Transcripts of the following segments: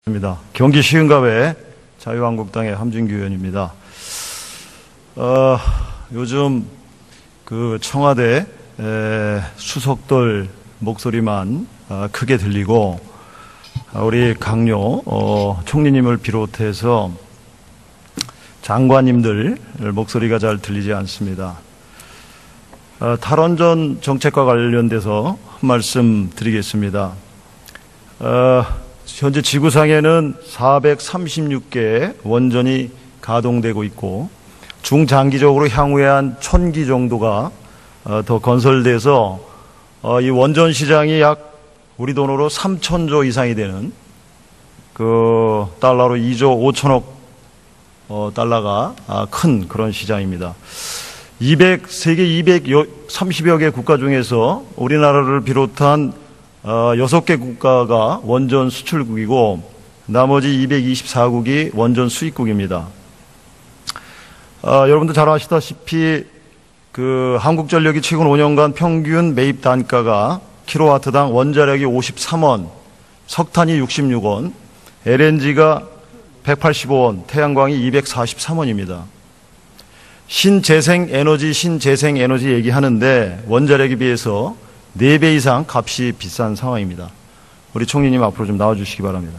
입니다. 경기 시흥갑의 자유한국당의 함준규 의원입니다. 요즘 그 청와대 수석들 목소리만 크게 들리고 우리 강요 총리님을 비롯해서 장관님들 목소리가 잘 들리지 않습니다. 탈원전 정책과 관련돼서 한 말씀 드리겠습니다. 현재 지구상에는 436개의 원전이 가동되고 있고 중장기적으로 향후에 한 1000기 정도가 더 건설돼서 이 원전 시장이 약 우리 돈으로 3,000조 이상이 되는 그 달러로 2조 5천억 달러가 큰 그런 시장입니다. 세계 230여 개 국가 중에서 우리나라를 비롯한 6개 국가가 원전 수출국이고 나머지 224국이 원전 수입국입니다. 여러분도 잘 아시다시피 그 한국전력이 최근 5년간 평균 매입 단가가 킬로와트당 원자력이 53원, 석탄이 66원, LNG가 185원, 태양광이 243원입니다. 신재생 에너지 얘기하는데 원자력에 비해서 4배 이상 값이 비싼 상황입니다. 우리 총리님 앞으로 좀 나와주시기 바랍니다.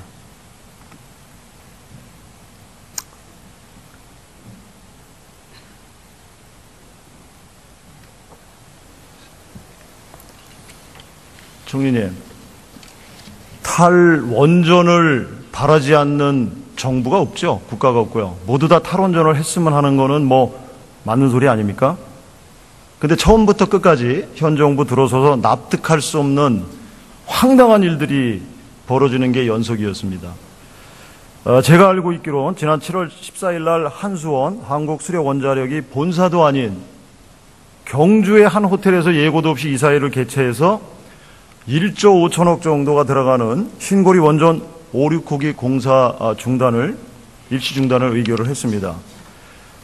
총리님, 탈원전을 바라지 않는 정부가 없죠. 국가가 없고요. 모두 다 탈원전을 했으면 하는 거는 뭐 맞는 소리 아닙니까? 근데 처음부터 끝까지 현 정부 들어서서 납득할 수 없는 황당한 일들이 벌어지는 게 연속이었습니다. 제가 알고 있기로는 지난 7월 14일 날 한수원 한국수력원자력이 본사도 아닌 경주의 한 호텔에서 예고도 없이 이사회를 개최해서 1조 5천억 정도가 들어가는 신고리 원전 5, 6호기 공사 일시 중단을 의결을 했습니다.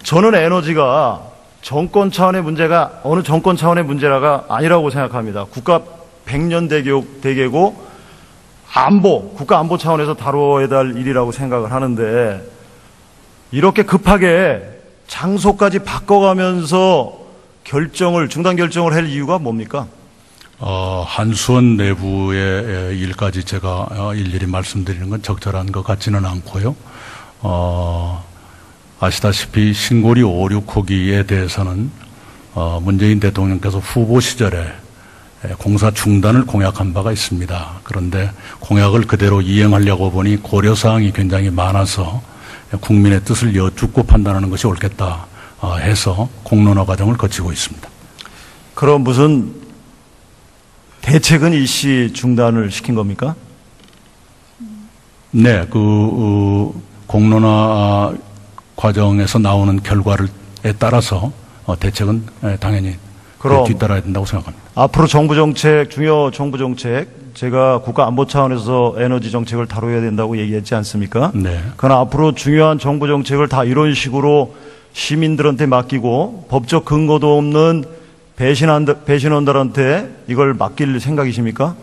저는 에너지가 정권 차원의 문제가 어느 정권 차원의 문제가 아니라고 생각합니다. 국가 100년 대계고 국가 안보 차원에서 다뤄야 될 일이라고 생각을 하는데 이렇게 급하게 장소까지 바꿔가면서 중단 결정을 할 이유가 뭡니까? 한수원 내부의 일까지 제가 일일이 말씀드리는 건 적절한 것 같지는 않고요. 아시다시피 신고리 5, 6호기에 대해서는 문재인 대통령께서 후보 시절에 공사 중단을 공약한 바가 있습니다. 그런데 공약을 그대로 이행하려고 보니 고려사항이 굉장히 많아서 국민의 뜻을 여쭙고 판단하는 것이 옳겠다 해서 공론화 과정을 거치고 있습니다. 그럼 무슨 대책은 일시 중단을 시킨 겁니까? 네, 공론화 과정에서 나오는 결과에 따라서 대책은 당연히 뒤따라야 된다고 생각합니다. 앞으로 중요 정부 정책, 제가 국가 안보 차원에서 에너지 정책을 다뤄야 된다고 얘기했지 않습니까? 네. 그러나 앞으로 중요한 정부 정책을 다 이런 식으로 시민들한테 맡기고 법적 근거도 없는 배신원들한테 이걸 맡길 생각이십니까?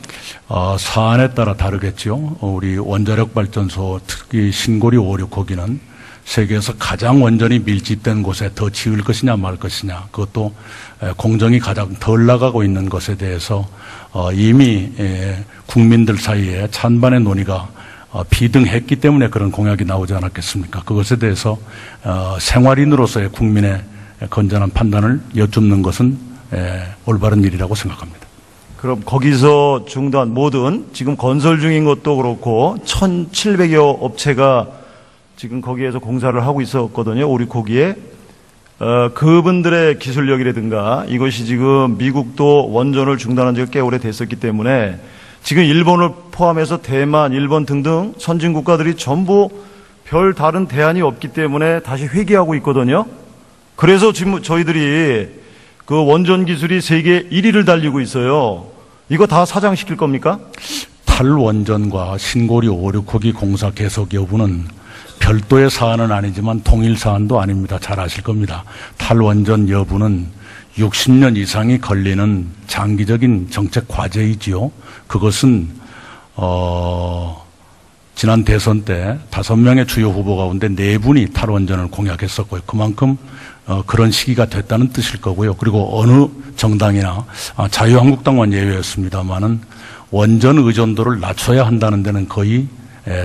사안에 따라 다르겠죠. 우리 원자력 발전소 특히 신고리 5, 6호기는 세계에서 가장 원전이 밀집된 곳에 더 지을 것이냐 말 것이냐, 그것도 공정이 가장 덜 나가고 있는 것에 대해서 이미 국민들 사이에 찬반의 논의가 비등했기 때문에 그런 공약이 나오지 않았겠습니까? 그것에 대해서 생활인으로서의 국민의 건전한 판단을 여쭙는 것은 올바른 일이라고 생각합니다. 그럼 거기서 지금 건설 중인 것도 그렇고 1,700여 업체가 지금 거기에서 공사를 하고 있었거든요. 5, 6호기에. 그분들의 기술력이라든가 이것이 지금 미국도 원전을 중단한 지가 꽤 오래 됐었기 때문에 지금 일본을 포함해서 대만, 일본 등등 선진 국가들이 전부 별 다른 대안이 없기 때문에 다시 회귀하고 있거든요. 그래서 지금 저희들이 그 원전 기술이 세계 1위를 달리고 있어요. 이거 다 사장시킬 겁니까? 탈원전과 신고리 5, 6호기 공사 계속 여부는 별도의 사안은 아니지만 통일 사안도 아닙니다. 잘 아실 겁니다. 탈원전 여부는 60년 이상이 걸리는 장기적인 정책 과제이지요. 그것은 지난 대선 때 5명의 주요 후보 가운데 4분이 탈원전을 공약했었고요. 그만큼 그런 시기가 됐다는 뜻일 거고요. 그리고 어느 정당이나 자유한국당만 예외였습니다만은 원전 의존도를 낮춰야 한다는 데는 거의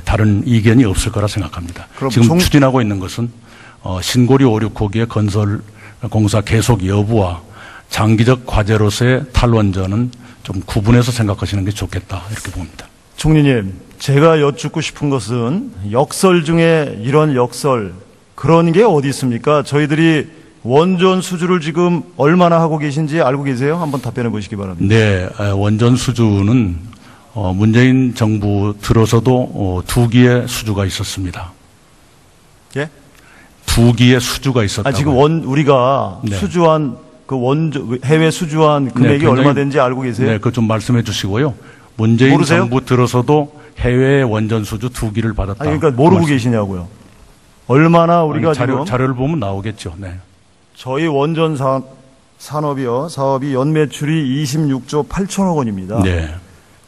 다른 이견이 없을 거라 생각합니다. 지금 추진하고 있는 것은 신고리 5, 6호기의 건설 공사 계속 여부와 장기적 과제로서의 탈원전은 좀 구분해서 생각하시는 게 좋겠다 이렇게 봅니다. 총리님, 제가 여쭙고 싶은 것은 역설 중에 이런 역설, 그런 게 어디 있습니까? 저희들이 원전 수주를 지금 얼마나 하고 계신지 알고 계세요? 한번 답변해 보시기 바랍니다. 네, 원전 수주는 문재인 정부 들어서도 2기의 수주가 있었습니다. 예? 2기의 수주가 있었다고요. 지금 우리가 네. 수주한 해외 수주한 금액이 얼마 되는지 알고 계세요? 네, 그거 좀 말씀해 주시고요. 문재인 모르세요? 정부 들어서도 해외 원전 수주 2기를 받았다. 그러니까 모르고 계시냐고요. 얼마나 우리가 지금 자료를 보면 나오겠죠. 네. 저희 원전 사업이 연매출이 26조 8천억 원입니다. 네.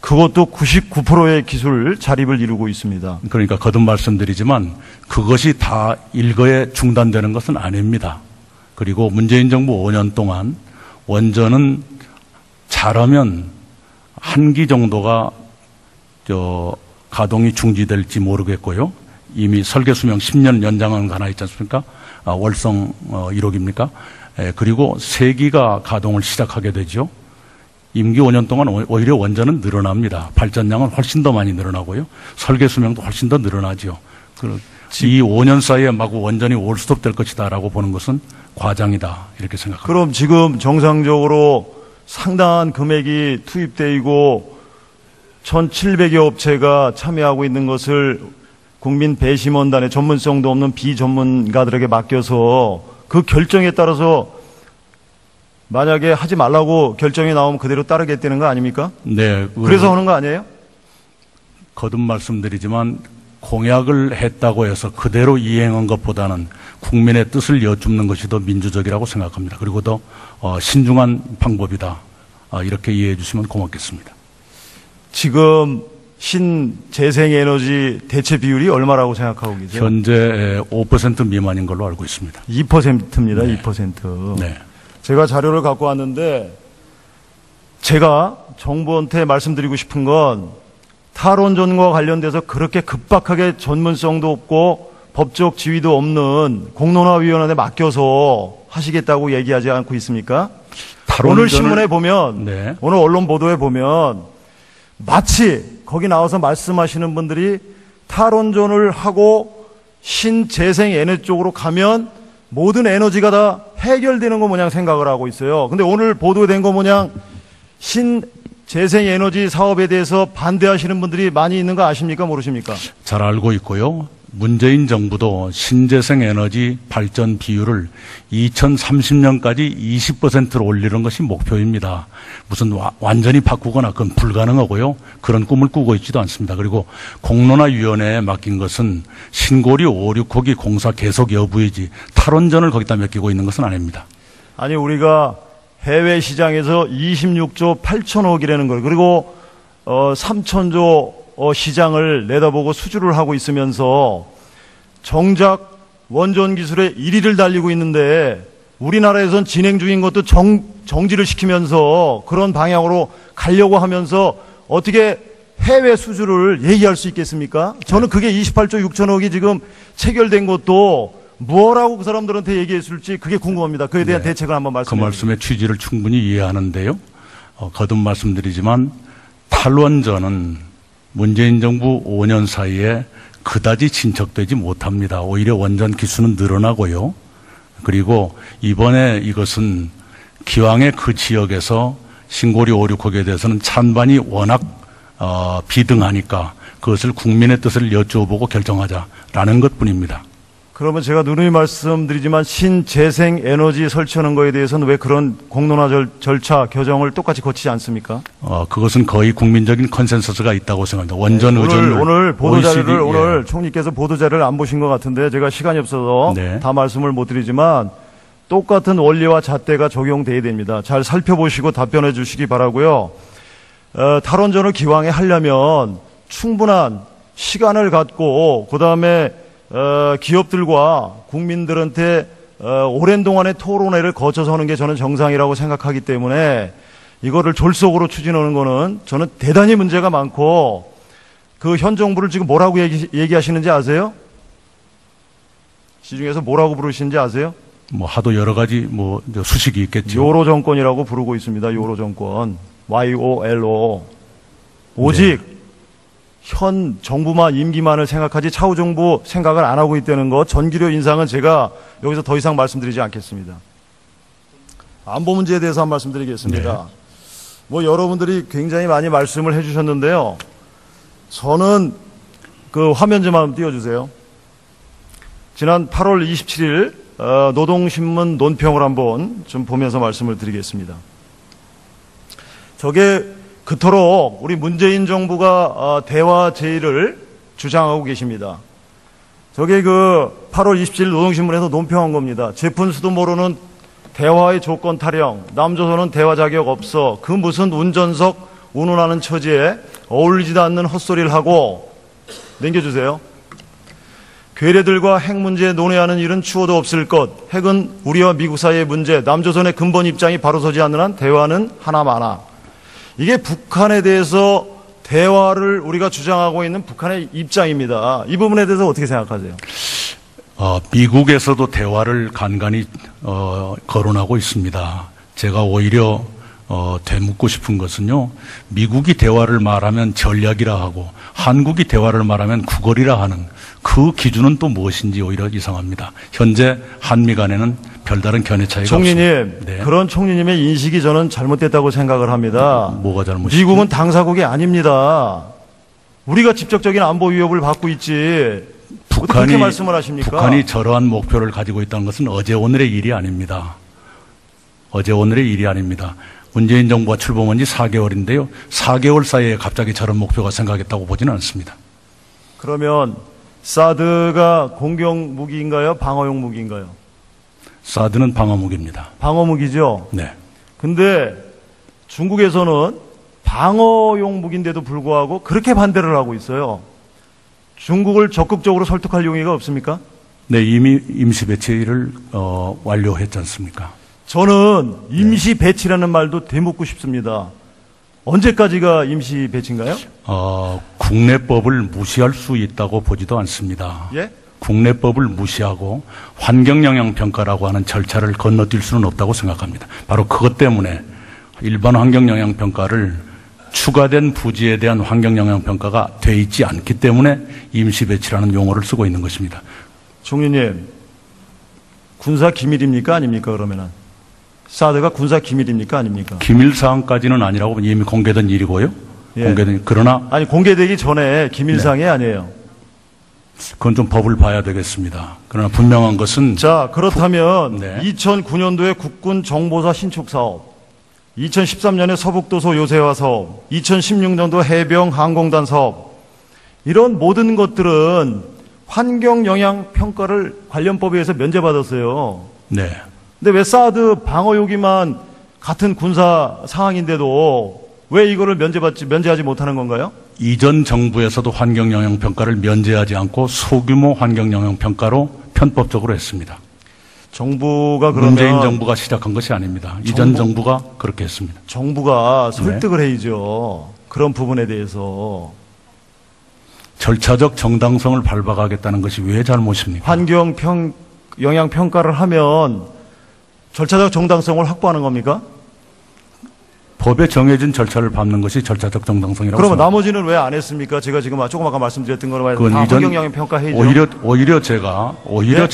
그것도 99%의 기술 자립을 이루고 있습니다. 그러니까 거듭 말씀드리지만 그것이 다 일거에 중단되는 것은 아닙니다. 그리고 문재인 정부 5년 동안 원전은 잘하면 한 기 정도가 가동이 중지될지 모르겠고요. 이미 설계 수명 10년 연장한 거 하나 있지 않습니까? 월성 1호기입니까? 그리고 3기가 가동을 시작하게 되죠. 임기 5년 동안 오히려 원전은 늘어납니다. 발전량은 훨씬 더 많이 늘어나고요. 설계 수명도 훨씬 더 늘어나죠. 이 5년 사이에 마구 원전이 올스톱 될 것이다라고 보는 것은 과장이다 이렇게 생각합니다. 그럼 지금 정상적으로 상당한 금액이 투입되고 1,700여 업체가 참여하고 있는 것을 국민 배심원단의 전문성도 없는 비전문가들에게 맡겨서 그 결정에 따라서 만약에 하지 말라고 결정이 나오면 그대로 따르겠다는 거 아닙니까? 네. 그래서 하는 거 아니에요? 거듭 말씀드리지만 공약을 했다고 해서 그대로 이행한 것보다는 국민의 뜻을 여쭙는 것이 더 민주적이라고 생각합니다. 그리고 더 신중한 방법이다. 이렇게 이해해 주시면 고맙겠습니다. 지금 신재생에너지 대체 비율이 얼마라고 생각하고 계세요? 현재 5% 미만인 걸로 알고 있습니다. 2%입니다. 네. 2%. 네. 제가 자료를 갖고 왔는데 제가 정부한테 말씀드리고 싶은 건 탈원전과 관련돼서 그렇게 급박하게 전문성도 없고 법적 지위도 없는 공론화위원회에 맡겨서 하시겠다고 얘기하지 않고 있습니까? 오늘 신문에 보면 네. 오늘 언론 보도에 보면 마치 거기 나와서 말씀하시는 분들이 탈원전을 하고 신재생에너지 쪽으로 가면 모든 에너지가 다 해결되는 것 모양 생각을 하고 있어요. 근데 오늘 보도된 것 모양 신재생에너지 사업에 대해서 반대하시는 분들이 많이 있는 거 아십니까? 모르십니까? 잘 알고 있고요. 문재인 정부도 신재생에너지 발전 비율을 2030년까지 20%로 올리는 것이 목표입니다. 무슨 완전히 바꾸거나 그건 불가능하고요. 그런 꿈을 꾸고 있지도 않습니다. 그리고 공론화위원회에 맡긴 것은 신고리 5, 6호기 공사 계속 여부이지 탈원전을 거기다 맡기고 있는 것은 아닙니다. 아니 우리가 해외 시장에서 26조 8천억이라는 걸 그리고 3천조 시장을 내다보고 수주를 하고 있으면서 정작 원전 기술의 1위를 달리고 있는데 우리나라에선 진행 중인 것도 정지를 시키면서 그런 방향으로 가려고 하면서 어떻게 해외 수주를 얘기할 수 있겠습니까? 저는 그게 28조 6천억이 지금 체결된 것도 뭐라고 그 사람들한테 얘기했을지 그게 궁금합니다. 그에 대한 대책을 한번 말씀해 주세요. 그 말씀의 취지를 충분히 이해하는데요. 거듭 말씀드리지만 탈원전은 문재인 정부 5년 사이에 그다지 진척되지 못합니다. 오히려 원전 기수는 늘어나고요. 그리고 이번에 이것은 기왕에 그 지역에서 신고리 5, 6호기에 대해서는 찬반이 워낙 비등하니까 그것을 국민의 뜻을 여쭈어보고 결정하자라는 것뿐입니다. 그러면 제가 누누이 말씀드리지만 신재생에너지 설치하는 거에 대해서는 왜 그런 공론화 절차, 규정을 똑같이 거치지 않습니까? 그것은 거의 국민적인 컨센서스가 있다고 생각합니다. 원전 의존을 오늘 보도자료를 오늘 총리께서 보도자료를 안 보신 것 같은데 제가 시간이 없어서 다 말씀을 못 드리지만 똑같은 원리와 잣대가 적용돼야 됩니다. 잘 살펴보시고 답변해 주시기 바라고요. 탈원전을 기왕에 하려면 충분한 시간을 갖고 그다음에 기업들과 국민들한테 오랜 동안의 토론회를 거쳐서 하는 게 저는 정상이라고 생각하기 때문에 이거를 졸속으로 추진하는 거는 저는 대단히 문제가 많고 그 현 정부를 지금 뭐라고 얘기하시는지 아세요? 시중에서 뭐라고 부르시는지 아세요? 뭐 하도 여러 가지 뭐 수식이 있겠죠. 요로 정권이라고 부르고 있습니다. 요로 정권. YOLO. 오직 현 정부만 임기만을 생각하지 차후 정부 생각을 안 하고 있다는 것, 전기료 인상은 제가 여기서 더 이상 말씀드리지 않겠습니다. 안보 문제에 대해서 한 말씀 드리겠습니다. 뭐 여러분들이 굉장히 많이 말씀을 해주셨는데요. 저는 그 화면 좀 한번 띄워주세요. 지난 8월 27일 노동신문 논평을 한번 좀 보면서 말씀을 드리겠습니다. 저게 그토록 우리 문재인 정부가 대화 제의를 주장하고 계십니다. 저게 그 8월 27일 노동신문에서 논평한 겁니다. 제푼수도 모르는 대화의 조건 타령, 남조선은 대화 자격 없어, 그 무슨 운전석 운운하는 처지에 어울리지도 않는 헛소리를 하고, 넘겨주세요. 괴뢰들과 핵 문제 논의하는 일은 추호도 없을 것, 핵은 우리와 미국 사이의 문제, 남조선의 근본 입장이 바로 서지 않는 한 대화는 하나마나. 이게 북한에 대해서 대화를 우리가 주장하고 있는 북한의 입장입니다. 이 부분에 대해서 어떻게 생각하세요? 미국에서도 대화를 간간히 거론하고 있습니다. 제가 오히려 되묻고 싶은 것은요, 미국이 대화를 말하면 전략이라 하고 한국이 대화를 말하면 구걸이라 하는 그 기준은 또 무엇인지 오히려 이상합니다. 현재 한미 간에는 별다른 견해 차이가 총리님, 없습니다. 네. 그런 총리님의 인식이 저는 잘못됐다고 생각을 합니다. 뭐가 잘못이죠? 미국은 당사국이 아닙니다. 우리가 직접적인 안보 위협을 받고 있지. 어떻게 그렇게 말씀을 하십니까? 북한이 저러한 목표를 가지고 있다는 것은 어제 오늘의 일이 아닙니다. 어제 오늘의 일이 아닙니다. 문재인 정부가 출범한 지 4개월인데요. 4개월 사이에 갑자기 저런 목표가 생각했다고 보지는 않습니다. 그러면 사드가 공격 무기인가요? 방어용 무기인가요? 사드는 방어무기입니다. 방어무기죠? 네. 근데 중국에서는 방어용 무기인데도 불구하고 그렇게 반대를 하고 있어요. 중국을 적극적으로 설득할 용의가 없습니까? 네, 이미 임시 배치를 완료했지 않습니까? 저는 임시 배치라는 말도 되묻고 싶습니다. 언제까지가 임시 배치인가요? 국내법을 무시할 수 있다고 보지도 않습니다. 예? 국내법을 무시하고 환경영향평가라고 하는 절차를 건너뛸 수는 없다고 생각합니다. 바로 그것 때문에 일반 환경영향평가를 추가된 부지에 대한 환경영향평가가 돼 있지 않기 때문에 임시배치라는 용어를 쓰고 있는 것입니다. 총리님, 군사 기밀입니까? 아닙니까? 그러면은 사드가 군사 기밀입니까? 아닙니까? 기밀사항까지는 아니라고 이미 공개된 일이고요. 예. 공개된, 그러나 아니 공개되기 전에 기밀사항이 아니에요. 그건 좀 법을 봐야 되겠습니다. 그러나 분명한 것은 자, 그렇다면 네. 2009년도에 국군 정보사 신축 사업, 2013년에 서북도서 요새화 사업, 2016년도 해병 항공단 사업, 이런 모든 것들은 환경영향평가를 관련법에 의해서 면제받았어요. 네. 근데 왜 사드 방어요기만 같은 군사 상황인데도 왜 이거를 면제하지 못하는 건가요? 이전 정부에서도 환경영향평가를 면제하지 않고 소규모 환경영향평가로 편법적으로 했습니다. 정부가 그러면 문재인 정부가 시작한 것이 아닙니다. 이전 정부가 그렇게 했습니다. 정부가 설득을 해야죠. 그런 부분에 대해서. 절차적 정당성을 밟아가겠다는 것이 왜 잘못입니까? 환경영향평가를 하면 절차적 정당성을 확보하는 겁니까? 법에 정해진 절차를 밟는 것이 절차적 정당성이라고 그러면 생각합니다. 나머지는 왜 안 했습니까? 제가 지금 조금 아까 말씀드렸던 거로 다 그건 이전- 환경영향평가 해야죠. 오히려 제가 예?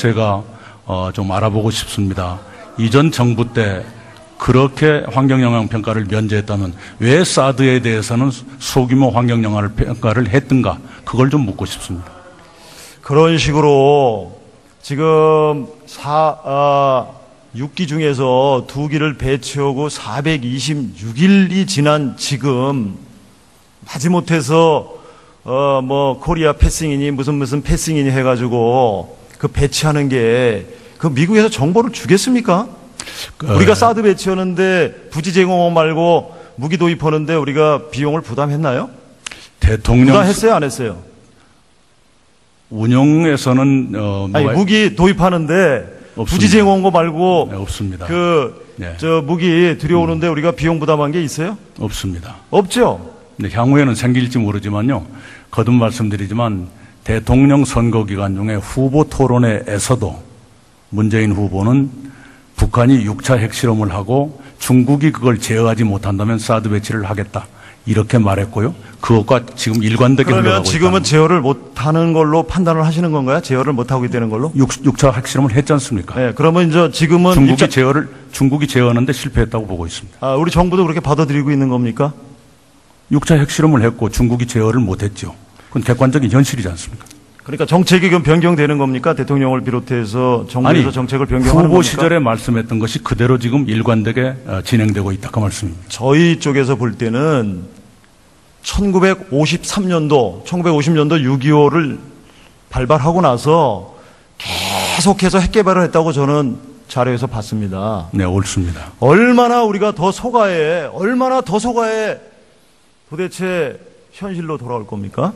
좀 알아보고 싶습니다. 이전 정부 때 그렇게 환경영향평가를 면제했다면 왜 사드에 대해서는 소규모 환경영향평가를 했던가, 그걸 좀 묻고 싶습니다. 그런 식으로 지금 6기 중에서 2기를 배치하고 426일이 지난 지금 마지못해서 코리아 패싱이니 무슨 패싱이니 해가지고 그 배치하는 게 그 미국에서 정보를 주겠습니까? 우리가 사드 배치하는데 부지 제공원 말고 무기 도입하는데 우리가 비용을 부담했나요? 대통령 부담했어요, 안 했어요? 운영에서는 아니, 무기 도입하는데 없습니다. 부지쟁 온 거 말고 네, 없습니다. 네. 무기 들여오는데 우리가 비용 부담한 게 있어요? 없습니다. 없죠. 네, 향후에는 생길지 모르지만요. 거듭 말씀드리지만 대통령 선거 기간 중에 후보 토론회에서도 문재인 후보는 북한이 6차 핵실험을 하고 중국이 그걸 제어하지 못한다면 사드 배치를 하겠다. 이렇게 말했고요. 그것과 지금 일관되게 그러면 흘러가고 지금은 있다는 제어를 못하는 걸로 판단을 하시는 건가요? 제어를 못하고 있다는 걸로? 6차 핵실험을 했지 않습니까? 네, 그러면 이제 지금은 중국이 제어하는데 실패했다고 보고 있습니다. 우리 정부도 그렇게 받아들이고 있는 겁니까? 6차 핵실험을 했고 중국이 제어를 못했죠. 그건 객관적인 현실이지 않습니까? 그러니까 정책이 그럼 변경되는 겁니까? 대통령을 비롯해서 정부에서 아니, 정책을 변경하는 후보 겁니까? 시절에 말씀했던 것이 그대로 지금 일관되게 진행되고 있다. 그 말씀입니다. 저희 쪽에서 볼 때는 1950년도 6.25를 발발하고 나서 계속해서 핵 개발을 했다고 저는 자료에서 봤습니다. 네, 옳습니다. 얼마나 더 속아에 도대체 현실로 돌아올 겁니까?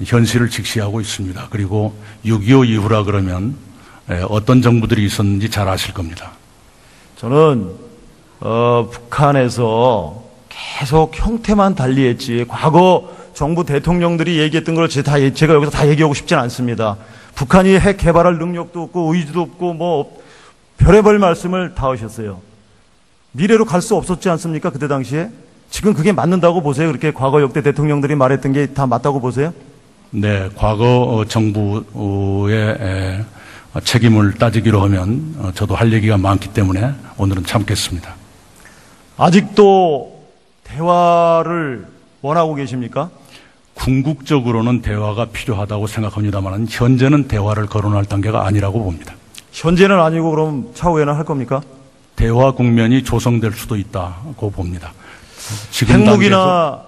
현실을 직시하고 있습니다. 그리고 6.25 이후라 그러면 어떤 정부들이 있었는지 잘 아실 겁니다. 저는 북한에서 계속 형태만 달리했지 과거 정부 대통령들이 얘기했던 걸 제가 여기서 다 얘기하고 싶지는 않습니다. 북한이 핵 개발할 능력도 없고 의지도 없고 뭐 별의별 말씀을 다 하셨어요. 미래로 갈 수 없었지 않습니까? 그때 당시에. 지금 그게 맞는다고 보세요? 그렇게 과거 역대 대통령들이 말했던 게 다 맞다고 보세요? 네, 과거 정부의 책임을 따지기로 하면 저도 할 얘기가 많기 때문에 오늘은 참겠습니다. 아직도 대화를 원하고 계십니까? 궁극적으로는 대화가 필요하다고 생각합니다만 현재는 대화를 거론할 단계가 아니라고 봅니다. 현재는 아니고 그럼 차후에는 할 겁니까? 대화 국면이 조성될 수도 있다고 봅니다. 지금 핵무기나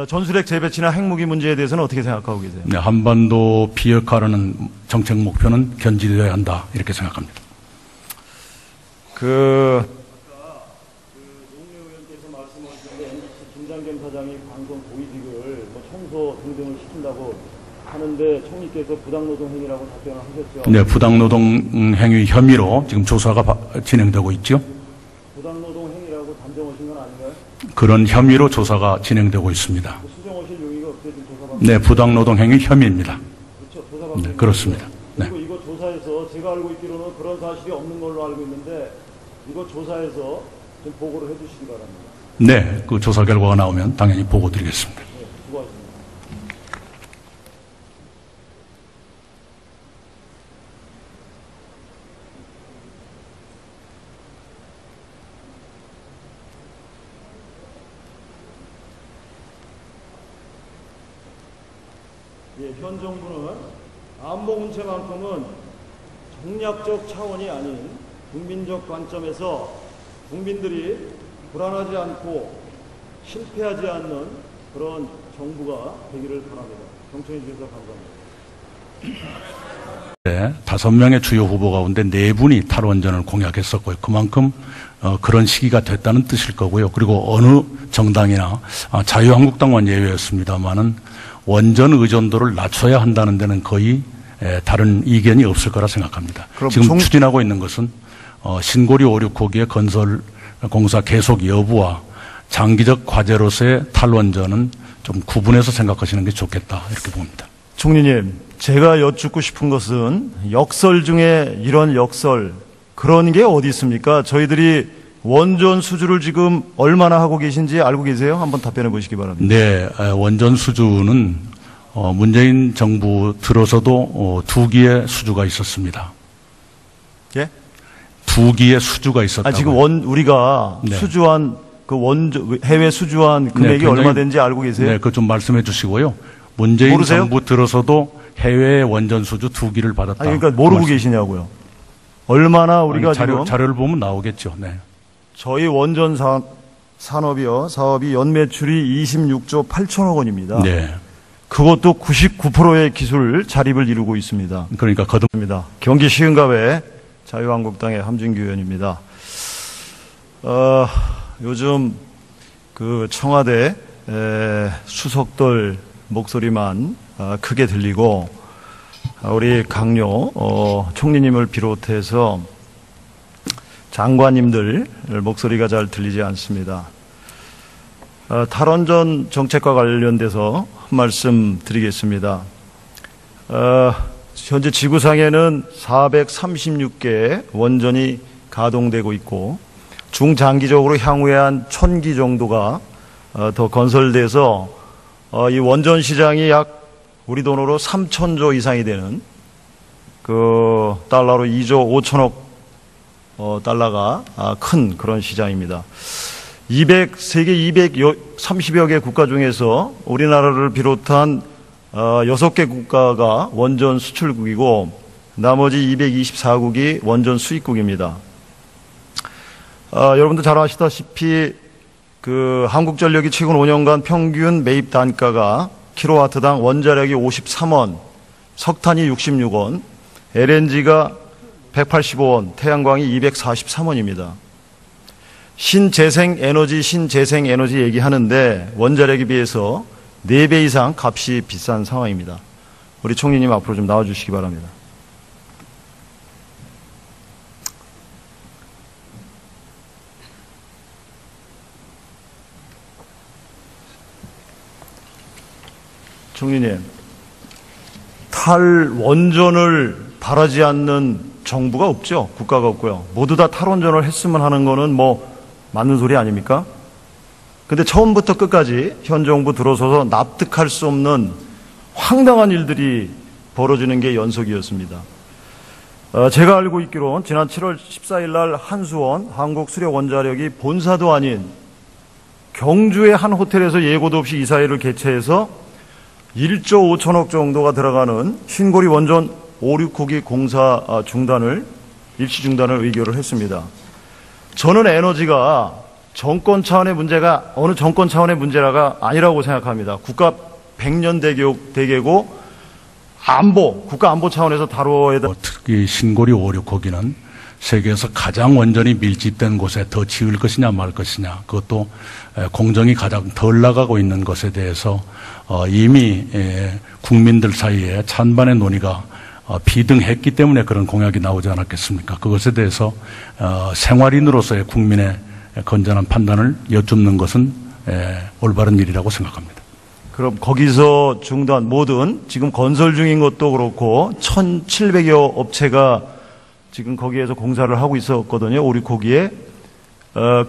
전술핵 재배치나 핵무기 문제에 대해서는 어떻게 생각하고 계세요? 네, 한반도 비핵화라는 정책 목표는 견지되어야 한다 이렇게 생각합니다. 노웅래 의원께서 말씀하셨는데 MBC 김장겸 사장이 방송 고위직을 청소 등등을 시킨다고 하는데 총리께서 부당노동 행위라고 답변을 하셨죠. 네, 부당노동 행위 혐의로 지금 조사가 진행되고 있죠. 부당노동 행위라고 단정하신 건 아닌가요? 그런 혐의로 조사가 진행되고 있습니다. 수정하실 용의가 없게 지금 조사받고. 네, 부당노동 행위 혐의입니다. 그렇죠. 조사받고. 네, 그렇습니다. 네. 그리고 이거 조사에서 제가 알고 있기로는 그런 사실이 없는 걸로 알고 있는데 이거 조사해서 좀 보고를 해주시기 바랍니다. 네, 그 조사 결과가 나오면 당연히 보고 드리겠습니다. 네, 수고하십니다. 현 정부는 안보 문제만큼은 정략적 차원이 아닌 국민적 관점에서 국민들이 불안하지 않고 실패하지 않는 그런 정부가 되기를 바랍니다. 경청해 주셔서 감사합니다. 네, 5명의 주요 후보 가운데 4분이 탈원전을 공약했었고요. 그만큼 그런 시기가 됐다는 뜻일 거고요. 그리고 어느 정당이나 자유한국당만 예외였습니다만은 원전 의존도를 낮춰야 한다는 데는 거의 다른 이견이 없을 거라 생각합니다. 지금 추진하고 있는 것은 신고리 5,6호기의 건설 공사 계속 여부와 장기적 과제로서의 탈원전은 좀 구분해서 생각하시는 게 좋겠다 이렇게 봅니다. 총리님, 제가 여쭙고 싶은 것은 역설 중에 이런 역설 그런 게 어디 있습니까? 저희들이 원전 수주를 지금 얼마나 하고 계신지 알고 계세요? 한번 답변해 보시기 바랍니다. 네, 원전 수주는 문재인 정부 들어서도 2기의 수주가 있었습니다. 예? 2기의 수주가 있었다고요. 지금 우리가 네. 수주한 해외 수주한 금액이 얼마 된지 알고 계세요? 네, 그거 좀 말씀해 주시고요. 문재인 모르세요? 정부 들어서도 해외 원전 수주 2기를 받았다. 그러니까 모르고 계시냐고요. 얼마나 우리가 지금 자료를 보면 나오겠죠. 네. 저희 원전 사업이 연매출이 26조 8천억 원입니다. 네. 그것도 99%의 기술 자립을 이루고 있습니다. 그러니까 입니다. 경기 시흥갑의 자유한국당의 함준규 의원입니다. 요즘 그 청와대 수석들 목소리만 크게 들리고 우리 강요 총리님을 비롯해서 장관님들 목소리가 잘 들리지 않습니다. 탈원전 정책과 관련돼서 한 말씀 드리겠습니다. 현재 지구상에는 436개의 원전이 가동되고 있고 중장기적으로 향후에 한 1000기 정도가 더 건설돼서 이 원전 시장이 약 우리 돈으로 3,000조 이상이 되는 그 달러로 2조 5천억 달러가 큰 그런 시장입니다. 세계 230여 개 국가 중에서 우리나라를 비롯한 6개 국가가 원전 수출국이고 나머지 224국이 원전 수입국입니다. 여러분들 잘 아시다시피 그 한국전력이 최근 5년간 평균 매입 단가가 킬로와트당 원자력이 53원, 석탄이 66원, LNG가 185원, 태양광이 243원입니다. 신재생 에너지 얘기하는데 원자력에 비해서 4배 이상 값이 비싼 상황입니다. 우리 총리님 앞으로 좀 나와주시기 바랍니다. 총리님, 탈원전을 바라지 않는 정부가 없죠. 국가가 없고요. 모두 다 탈원전을 했으면 하는 거는 뭐 맞는 소리 아닙니까? 근데 처음부터 끝까지 현 정부 들어서서 납득할 수 없는 황당한 일들이 벌어지는 게 연속이었습니다. 제가 알고 있기로는 지난 7월 14일 날 한수원 한국수력원자력이 본사도 아닌 경주의 한 호텔에서 예고도 없이 이사회를 개최해서 1조 5천억 정도가 들어가는 신고리 원전 5, 6호기 공사 일시 중단을 의결을 했습니다. 저는 에너지가 정권 차원의 문제가 어느 정권 차원의 문제가 아니라고 생각합니다. 국가 100년 대계고 국가 안보 차원에서 다뤄야 돼. 특히 신고리 5, 6호기는 세계에서 가장 원전이 밀집된 곳에 더 지을 것이냐 말 것이냐, 그것도 공정이 가장 덜 나가고 있는 것에 대해서 이미 국민들 사이에 찬반의 논의가 비등했기 때문에 그런 공약이 나오지 않았겠습니까? 그것에 대해서 생활인으로서의 국민의 건전한 판단을 여쭙는 것은 올바른 일이라고 생각합니다. 그럼 거기서 중단 모든 지금 건설 중인 것도 그렇고 1,700여 업체가 지금 거기에서 공사를 하고 있었거든요. 5, 6호기에.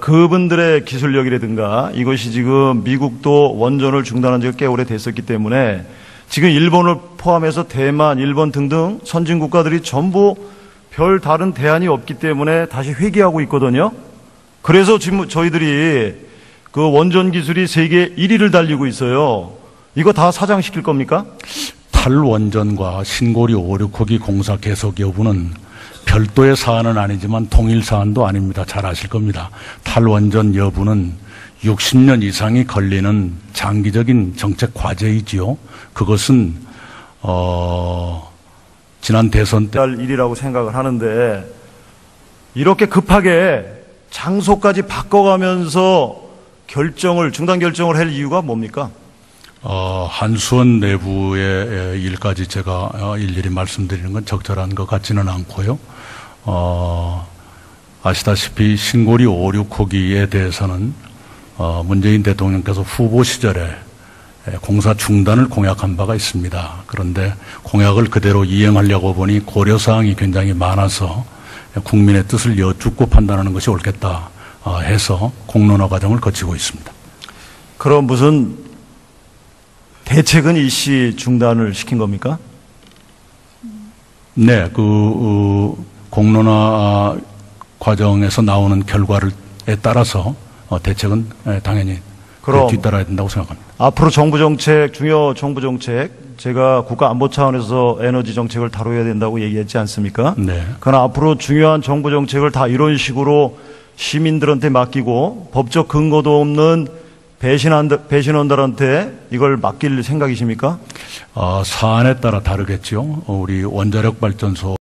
그분들의 기술력이라든가 이것이 지금 미국도 원전을 중단한 지가 꽤 오래 됐었기 때문에 지금 일본을 포함해서 대만, 일본 등등 선진 국가들이 전부 별 다른 대안이 없기 때문에 다시 회귀하고 있거든요. 그래서 지금 저희들이 그 원전 기술이 세계 1위를 달리고 있어요. 이거 다 사장시킬 겁니까? 탈원전과 신고리 5, 6호기 공사 계속 여부는 별도의 사안은 아니지만 통일 사안도 아닙니다. 잘 아실 겁니다. 탈원전 여부는 60년 이상이 걸리는 장기적인 정책 과제이지요. 그것은 지난 대선 때 할 일이라고 생각을 하는데 이렇게 급하게 장소까지 바꿔가면서 중단 결정을 할 이유가 뭡니까? 한수원 내부의 일까지 제가 일일이 말씀드리는 건 적절한 것 같지는 않고요. 아시다시피 신고리 5, 6호기에 대해서는 문재인 대통령께서 후보 시절에 공사 중단을 공약한 바가 있습니다. 그런데 공약을 그대로 이행하려고 보니 고려사항이 굉장히 많아서 국민의 뜻을 여쭙고 판단하는 것이 옳겠다 해서 공론화 과정을 거치고 있습니다. 그럼 무슨 대책은 일시 중단을 시킨 겁니까? 네, 공론화 과정에서 나오는 결과에 따라서 대책은 당연히 그럼 뒤따라야 된다고 생각합니다. 앞으로 중요 정부 정책, 제가 국가 안보 차원에서 에너지 정책을 다뤄야 된다고 얘기했지 않습니까? 네. 그러나 앞으로 중요한 정부 정책을 다 이런 식으로 시민들한테 맡기고 법적 근거도 없는 배신원들한테 이걸 맡길 생각이십니까? 사안에 따라 다르겠죠. 우리 원자력 발전소